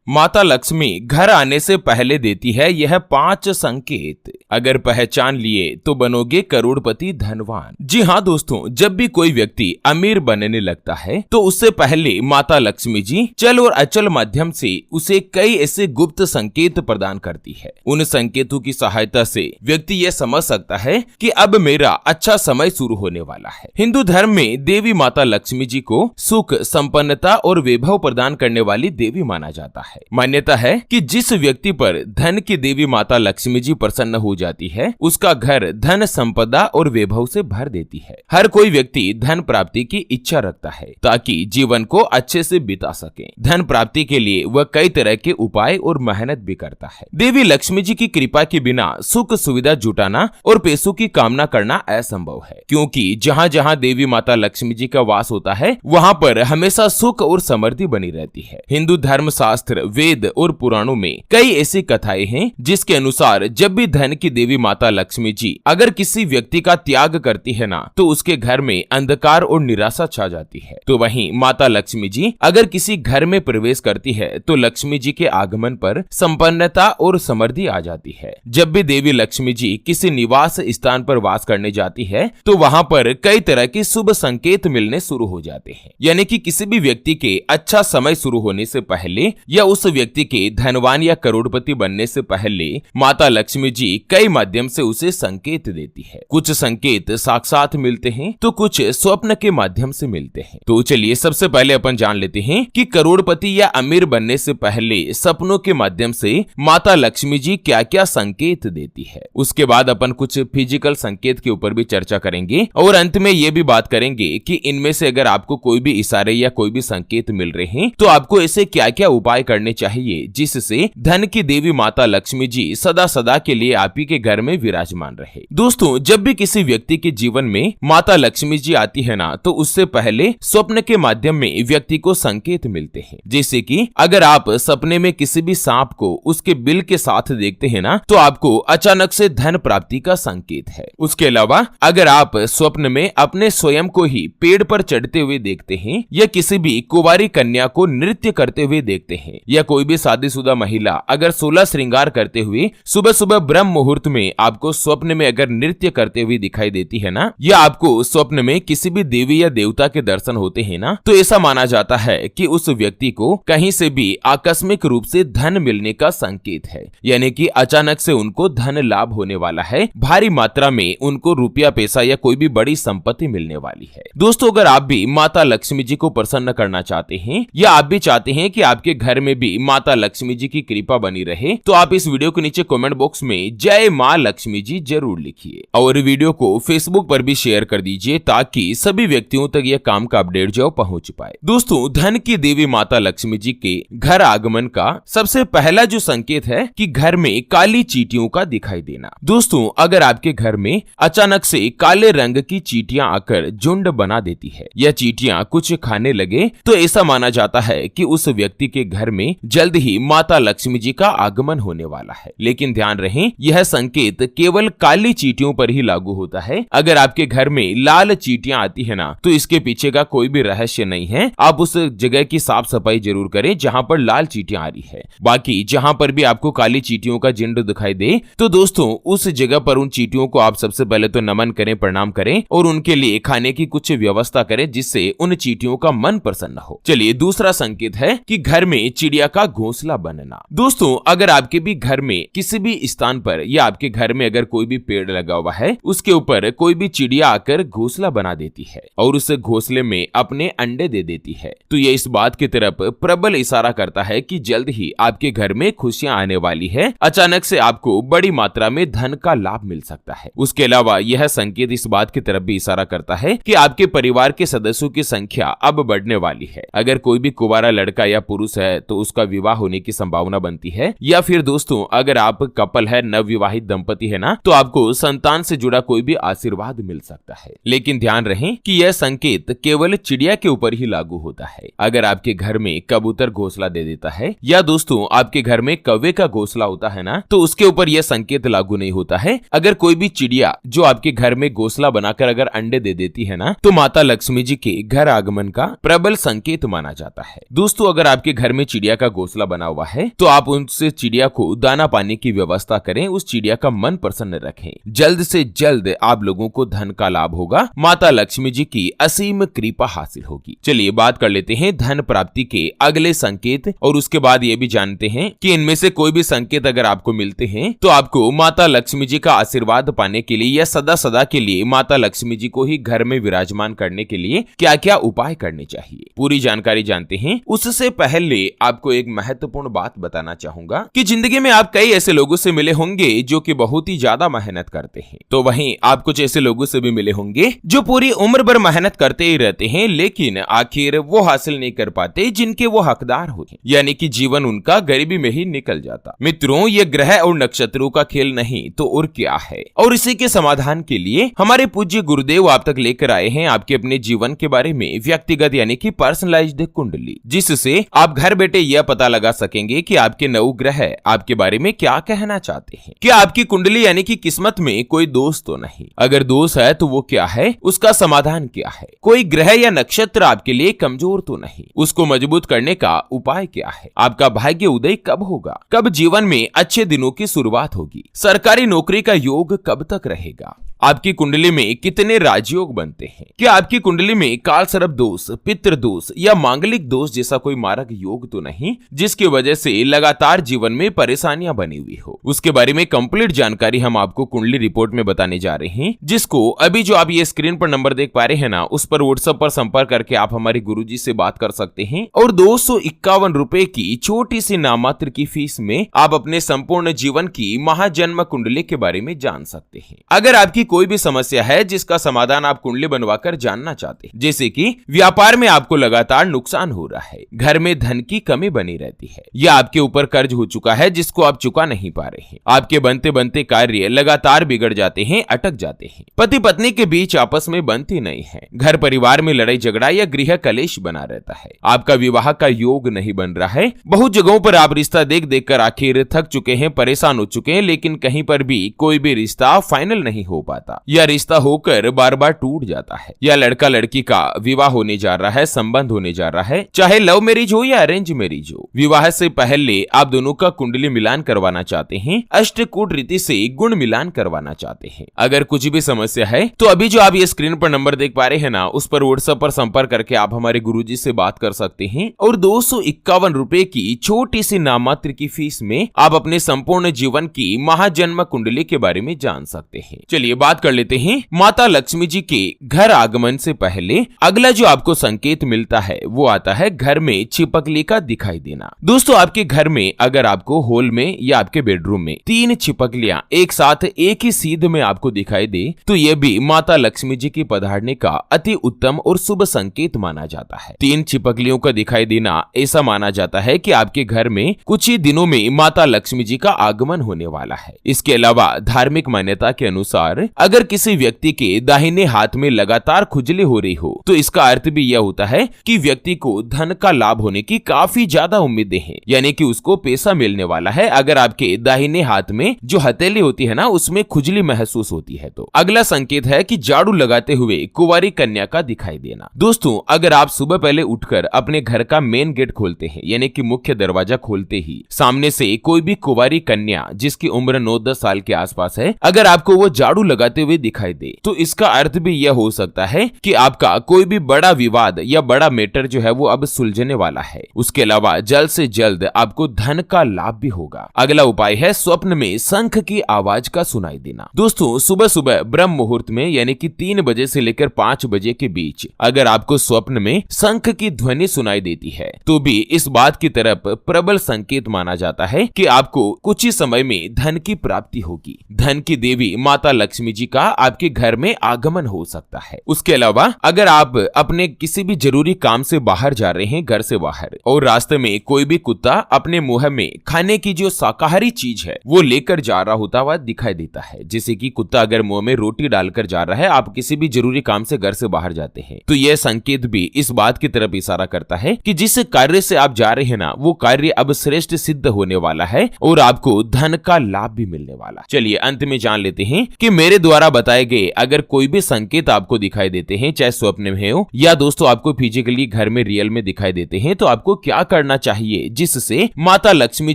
माता लक्ष्मी घर आने से पहले देती है यह 5 संकेत। अगर पहचान लिए तो बनोगे करोड़पति धनवान। जी हाँ दोस्तों, जब भी कोई व्यक्ति अमीर बनने लगता है तो उससे पहले माता लक्ष्मी जी चल और अचल माध्यम से उसे कई ऐसे गुप्त संकेत प्रदान करती है। उन संकेतों की सहायता से व्यक्ति यह समझ सकता है कि अब मेरा अच्छा समय शुरू होने वाला है। हिंदू धर्म में देवी माता लक्ष्मी जी को सुख, संपन्नता और वैभव प्रदान करने वाली देवी माना जाता है। मान्यता है कि जिस व्यक्ति पर धन की देवी माता लक्ष्मी जी प्रसन्न हो जाती है उसका घर धन, संपदा और वैभव से भर देती है। हर कोई व्यक्ति धन प्राप्ति की इच्छा रखता है ताकि जीवन को अच्छे से बिता सके। धन प्राप्ति के लिए वह कई तरह के उपाय और मेहनत भी करता है। देवी लक्ष्मी जी की कृपा के बिना सुख सुविधा जुटाना और पैसों की कामना करना असंभव है, क्योंकि जहाँ जहाँ देवी माता लक्ष्मी जी का वास होता है वहाँ पर हमेशा सुख और समृद्धि बनी रहती है। हिंदू धर्म शास्त्र, वेद और पुराणों में कई ऐसी कथाएं हैं जिसके अनुसार जब भी धन की देवी माता लक्ष्मी जी अगर किसी व्यक्ति का त्याग करती है ना तो उसके घर में अंधकार और निराशा छा जाती है। तो वहीं माता लक्ष्मी जी अगर किसी घर में प्रवेश करती है तो लक्ष्मी जी के आगमन पर संपन्नता और समृद्धि आ जाती है। जब भी देवी लक्ष्मी जी किसी निवास स्थान पर वास करने जाती है तो वहाँ पर कई तरह के शुभ संकेत मिलने शुरू हो जाते हैं। यानी कि किसी भी व्यक्ति के अच्छा समय शुरू होने से पहले या उस व्यक्ति के धनवान या करोड़पति बनने से पहले माता लक्ष्मी जी कई माध्यम से उसे संकेत देती है। कुछ संकेत साक्षात मिलते हैं तो कुछ स्वप्न के माध्यम से मिलते हैं। तो चलिए सबसे पहले अपन जान लेते हैं कि करोड़पति या अमीर बनने से पहले सपनों के माध्यम से माता लक्ष्मी जी क्या क्या संकेत देती है। उसके बाद अपन कुछ फिजिकल संकेत के ऊपर भी चर्चा करेंगे और अंत में ये भी बात करेंगे कि इनमें से अगर आपको कोई भी इशारे या कोई भी संकेत मिल रहे हैं तो आपको ऐसे क्या क्या उपाय करने चाहिए जिससे धन की देवी माता लक्ष्मी जी सदा सदा के लिए आप ही के घर में विराजमान रहे। दोस्तों, जब भी किसी व्यक्ति के जीवन में माता लक्ष्मी जी आती है ना तो उससे पहले स्वप्न के माध्यम में व्यक्ति को संकेत मिलते हैं। जैसे कि अगर आप सपने में किसी भी सांप को उसके बिल के साथ देखते हैं ना तो आपको अचानक से धन प्राप्ति का संकेत है। उसके अलावा अगर आप स्वप्न में अपने स्वयं को ही पेड़ पर चढ़ते हुए देखते हैं या किसी भी कुंवारी कन्या को नृत्य करते हुए देखते हैं या कोई भी शादीशुदा महिला अगर 16 श्रृंगार करते हुए सुबह सुबह ब्रह्म मुहूर्त में आपको स्वप्न में अगर नृत्य करते हुए दिखाई देती है ना या आपको स्वप्न में किसी भी देवी या देवता के दर्शन होते हैं ना तो ऐसा माना जाता है कि उस व्यक्ति को कहीं से भी आकस्मिक रूप से धन मिलने का संकेत है। यानी कि अचानक से उनको धन लाभ होने वाला है, भारी मात्रा में उनको रुपया पैसा या कोई भी बड़ी संपत्ति मिलने वाली है। दोस्तों, अगर आप भी माता लक्ष्मी जी को प्रसन्न करना चाहते हैं या आप भी चाहते हैं कि आपके घर में भी माता लक्ष्मी जी की कृपा बनी रहे तो आप इस वीडियो के नीचे कमेंट बॉक्स में जय मां लक्ष्मी जी जरूर लिखिए और वीडियो को फेसबुक पर भी शेयर कर दीजिए ताकि सभी व्यक्तियों तक यह काम का अपडेट जो पहुंच पाए। दोस्तों, धन की देवी माता लक्ष्मी जी के घर आगमन का सबसे पहला जो संकेत है कि घर में काली चींटियों का दिखाई देना। दोस्तों, अगर आपके घर में अचानक से काले रंग की चींटियां आकर झुंड बना देती है या चींटियां कुछ खाने लगे तो ऐसा माना जाता है कि उस व्यक्ति के घर में जल्द ही माता लक्ष्मी जी का आगमन होने वाला है। लेकिन ध्यान रहे, यह संकेत केवल काली चींटियों पर ही लागू होता है। अगर आपके घर में लाल चींटियां आती है ना तो इसके पीछे का कोई भी रहस्य नहीं है। आप उस जगह की साफ सफाई जरूर करें जहां पर लाल चींटियां आ रही है। बाकी जहां पर भी आपको काली चींटियों का झुंड दिखाई दे तो दोस्तों उस जगह पर उन चींटियों को आप सबसे पहले तो नमन करें, प्रणाम करें और उनके लिए खाने की कुछ व्यवस्था करें जिससे उन चींटियों का मन प्रसन्न हो। चलिए, दूसरा संकेत है कि घर में चिड़िया का घोंसला बनना। दोस्तों, अगर आपके भी घर में किसी भी स्थान पर या आपके घर में अगर कोई भी पेड़ लगा हुआ है उसके ऊपर कोई भी चिड़िया आकर घोंसला बना देती है और उस घोंसले में अपने अंडे दे देती है तो ये इस बात की तरफ प्रबल इशारा करता है कि जल्द ही आपके घर में खुशियां आने वाली है। अचानक से आपको बड़ी मात्रा में धन का लाभ मिल सकता है। उसके अलावा यह संकेत इस बात की तरफ भी इशारा करता है कि आपके परिवार के सदस्यों की संख्या अब बढ़ने वाली है। अगर कोई भी कुंवारा लड़का या पुरुष है तो उसका विवाह होने की संभावना बनती है या फिर दोस्तों अगर आप कपल है, नवविवाहित दंपति है ना तो आपको संतान से जुड़ा कोई भी आशीर्वाद मिल सकता है। लेकिन ध्यान रहे कि यह संकेत केवल चिड़िया के ऊपर ही लागू होता है। अगर आपके घर में कबूतर घोंसला दे देता है या दोस्तों आपके घर में कौवे का घोंसला होता है ना तो उसके ऊपर यह संकेत लागू नहीं होता है। अगर कोई भी चिड़िया जो आपके घर में घोंसला बनाकर अगर अंडे दे देती है ना तो माता लक्ष्मी जी के घर आगमन का प्रबल संकेत माना जाता है। दोस्तों, अगर आपके घर में चिड़िया चिड़िया का घोंसला बना हुआ है तो आप उनसे चिड़िया को दाना पानी की व्यवस्था करें, उस चिड़िया का मन प्रसन्न रखें। जल्द से जल्द आप लोगों को धन का लाभ होगा, माता लक्ष्मी जी की असीम कृपा हासिल होगी। चलिए बात कर लेते हैं धन प्राप्ति के अगले संकेत और उसके बाद ये भी जानते हैं कि इनमें से कोई भी संकेत अगर आपको मिलते हैं तो आपको माता लक्ष्मी जी का आशीर्वाद पाने के लिए या सदा सदा के लिए माता लक्ष्मी जी को ही घर में विराजमान करने के लिए क्या क्या उपाय करने चाहिए, पूरी जानकारी जानते हैं। उससे पहले आपको एक महत्वपूर्ण बात बताना चाहूंगा कि जिंदगी में आप कई ऐसे लोगों से मिले होंगे जो कि बहुत ही ज्यादा मेहनत करते हैं, तो वहीं आप कुछ ऐसे लोगों से भी मिले होंगे जो पूरी उम्र भर मेहनत करते ही रहते हैं लेकिन आखिर वो हासिल नहीं कर पाते जिनके वो हकदार होते, यानी कि जीवन उनका गरीबी में ही निकल जाता। मित्रों, ये ग्रह और नक्षत्रों का खेल नहीं तो और क्या है, और इसी के समाधान के लिए हमारे पूज्य गुरुदेव आप तक लेकर आए हैं आपके अपने जीवन के बारे में व्यक्तिगत यानी कि पर्सनलाइज्ड कुंडली, जिससे आप घर बैठे यह पता लगा सकेंगे कि आपके नौ ग्रह आपके बारे में क्या कहना चाहते हैं। क्या आपकी कुंडली यानी कि किस्मत में कोई दोष तो नहीं, अगर दोष है तो वो क्या है, उसका समाधान क्या है, कोई ग्रह या नक्षत्र आपके लिए कमजोर तो नहीं, उसको मजबूत करने का उपाय क्या है, आपका भाग्य उदय कब होगा, कब जीवन में अच्छे दिनों की शुरुआत होगी, सरकारी नौकरी का योग कब तक रहेगा, आपकी कुंडली में कितने राजयोग बनते हैं, क्या आपकी कुंडली में काल सर्प दोष, पितृ दोष या मांगलिक दोष जैसा कोई मारक योग तो नहीं जिसकी वजह से लगातार जीवन में परेशानियां बनी हुई हो। उसके बारे में कंप्लीट जानकारी हम आपको कुंडली रिपोर्ट में बताने जा रहे हैं, जिसको अभी जो आप ये स्क्रीन पर नंबर देख पा रहे हैं ना, उस पर व्हाट्सएप पर संपर्क करके आप हमारे गुरुजी से बात कर सकते हैं और 251 रुपए की छोटी सी नाममात्र की फीस में आप अपने संपूर्ण जीवन की महाजन्म कुंडली के बारे में जान सकते हैं। अगर आपकी कोई भी समस्या है जिसका समाधान आप कुंडली बनवाकर जानना चाहते हैं, जैसे कि व्यापार में आपको लगातार नुकसान हो रहा है, घर में धन की कमी बनी रहती है, या आपके ऊपर कर्ज हो चुका है जिसको आप चुका नहीं पा रहे हैं, आपके बनते बनते कार्य लगातार बिगड़ जाते हैं, अटक जाते हैं, पति पत्नी के बीच आपस में बनती नहीं है, घर परिवार में लड़ाई झगड़ा या गृह कलेश बना रहता है, आपका विवाह का योग नहीं बन रहा है, बहुत जगहों पर आप रिश्ता देख देख कर आखिर थक चुके हैं, परेशान हो चुके हैं, लेकिन कहीं पर भी कोई भी रिश्ता फाइनल नहीं हो पाता, या रिश्ता होकर बार बार टूट जाता है, या लड़का लड़की का विवाह होने जा रहा है, संबंध होने जा रहा है, चाहे लव मैरिज हो या अरेंज मैरिज हो, विवाह से पहले आप दोनों का कुंडली मिलान करवाना चाहते हैं, अष्टकूट रीति से गुण मिलान करवाना चाहते हैं। अगर कुछ भी समस्या है तो अभी जो आप ये स्क्रीन पर नंबर देख पा रहे हैं ना, उस पर व्हाट्सएप पर संपर्क करके आप हमारे गुरुजी से बात कर सकते हैं और 251 रुपए की छोटी सी नाममात्र की फीस में आप अपने संपूर्ण जीवन की महाजन्म कुंडली के बारे में जान सकते हैं। चलिए बात कर लेते हैं माता लक्ष्मी जी के घर आगमन से पहले अगला जो आपको संकेत मिलता है वो आता है घर में छिपकली का दिखाई देना। दोस्तों, आपके घर में अगर आपको हॉल में या आपके बेडरूम में 3 छिपकलियां एक साथ एक ही सीध में आपको दिखाई दे तो यह भी माता लक्ष्मी जी की पधारने का अति उत्तम और शुभ संकेत माना जाता है। 3 छिपकलियों का दिखाई देना ऐसा माना जाता है कि आपके घर में कुछ ही दिनों में माता लक्ष्मी जी का आगमन होने वाला है। इसके अलावा धार्मिक मान्यता के अनुसार अगर किसी व्यक्ति के दाहिने हाथ में लगातार खुजली हो रही हो तो इसका अर्थ भी यह होता है कि व्यक्ति को धन का लाभ होने की काफी ज्यादा उम्मीदें हैं, यानी कि उसको पैसा मिलने वाला है। अगर आपके दाहिने हाथ में जो हथेली होती है ना, उसमें खुजली महसूस होती है तो अगला संकेत है कि झाड़ू लगाते हुए कुंवारी कन्या का दिखाई देना। दोस्तों, अगर आप सुबह पहले उठकर अपने घर का मेन गेट खोलते हैं, यानी कि मुख्य दरवाजा खोलते ही सामने से कोई भी कुंवारी कन्या जिसकी उम्र 9-10 साल के आसपास है, अगर आपको वो झाड़ू लगाते हुए दिखाई दे तो इसका अर्थ भी यह हो सकता है कि आपका कोई भी बड़ा विवाद या बड़ा मैटर जो है वो अब सुलझने वाला है। उसके अलावा जल्द से जल्द आपको धन का लाभ भी होगा। अगला उपाय है स्वप्न में शंख की आवाज का सुनाई देना। दोस्तों, सुबह सुबह ब्रह्म मुहूर्त में यानी कि 3 बजे से लेकर 5 बजे के बीच अगर आपको स्वप्न में शंख की ध्वनि सुनाई देती है तो भी इस बात की तरफ प्रबल संकेत माना जाता है कि आपको कुछ ही समय में धन की प्राप्ति होगी। धन की देवी माता लक्ष्मी जी का आपके घर में आगमन हो सकता है। उसके अलावा अगर आप अपने किसी भी जरूरी काम से बाहर जा रहे हैं, घर से बाहर, और रास्ते में कोई भी कुत्ता अपने मुंह में खाने की जो शाकाहारी चीज है वो लेकर जा रहा होता हुआ दिखाई देता है, जैसे कि कुत्ता अगर मुंह में रोटी डालकर जा रहा है, आप किसी भी जरूरी काम से घर से बाहर जाते हैं, तो यह संकेत भी इस बात की तरफ इशारा करता है कि जिस कार्य से आप जा रहे हैं ना, वो कार्य अब श्रेष्ठ सिद्ध होने वाला है और आपको धन का लाभ भी मिलने वाला। चलिए अंत में जान लेते हैं कि मेरे द्वारा बताए गए अगर कोई भी संकेत आपको दिखाई देते हैं, चाहे स्वप्न में हो या दोस्तों आपको फिजिकली घर में रियल में दिखाई देते हैं, तो आपको क्या करना चाहिए जिससे माता लक्ष्मी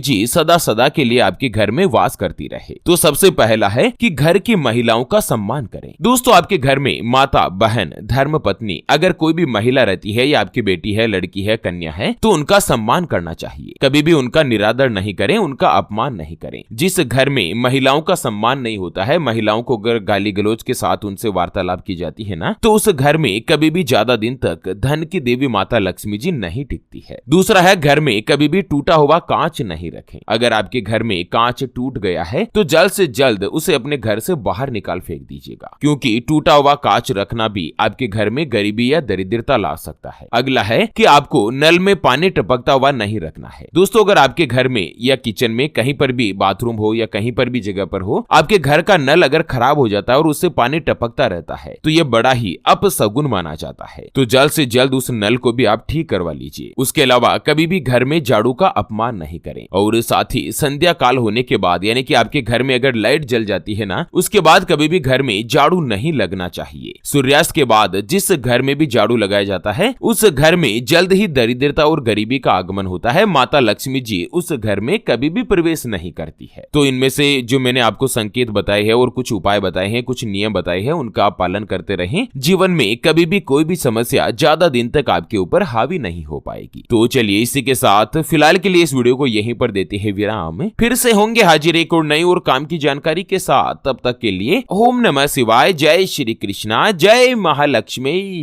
जी सदा सदा के लिए आपके घर में वास करती रहे। तो सबसे पहला है कि घर की महिलाओं का सम्मान करें। दोस्तों आपके घर में माता, बहन, धर्म पत्नी अगर कोई भी महिला रहती है या आपकी बेटी है, लड़की है, कन्या है, तो उनका सम्मान करना चाहिए। कभी भी उनका निरादर नहीं करें, उनका अपमान नहीं करें। जिस घर में महिलाओं का सम्मान नहीं होता है, महिलाओं को अगर गाली गलौज के साथ उनसे वार्तालाप की जाती है ना, तो उस घर में कभी भी ज्यादा दिन तक धन की देवी माता लक्ष्मी जी नहीं टिकती है। दूसरा है घर में कभी भी टूटा हुआ कांच नहीं रखें। अगर आपके घर में कांच टूट गया है तो जल्द से जल्द उसे अपने घर से बाहर निकाल फेंक दीजिएगा, क्योंकि टूटा हुआ कांच रखना भी आपके घर में गरीबी या दरिद्रता ला सकता है। अगला है कि आपको नल में पानी टपकता हुआ नहीं रखना है। दोस्तों अगर आपके घर में या किचन में कहीं पर भी, बाथरूम हो या कहीं पर भी जगह पर हो, आपके घर का नल अगर खराब हो जाता है और उससे पानी टपकता रहता है तो यह बड़ा ही अपशगुन माना जाता है। तो जल्द से जल्द उस नल को भी आप ठीक करवा लीजिए। उसके अलावा कभी भी घर में झाड़ू का अपमान नहीं करें। और साथ ही संध्या काल होने के बाद, यानी कि आपके घर में अगर लाइट जल जाती है ना, उसके बाद कभी भी घर में झाड़ू नहीं लगना चाहिए। सूर्यास्त के बाद जिस घर में भी झाड़ू लगाया जाता है उस घर में जल्द ही दरिद्रता और गरीबी का आगमन होता है। माता लक्ष्मी जी उस घर में कभी भी प्रवेश नहीं करती है। तो इनमें से जो मैंने आपको संकेत बताए हैं और कुछ उपाय बताए हैं, कुछ नियम बताए हैं, उनका आप पालन करते रहें। जीवन में कभी भी कोई भी समस्या ज्यादा दिन तक आपके ऊपर हावी नहीं हो पाएगी। तो चलिए इसी के साथ फिलहाल के लिए इस वीडियो को यहीं पर देते हैं विराम। फिर से होंगे हाजिर एक और नई और काम की जानकारी के साथ। तब तक के लिए ओम नमः शिवाय, जय श्री कृष्णा, जय महालक्ष्मी।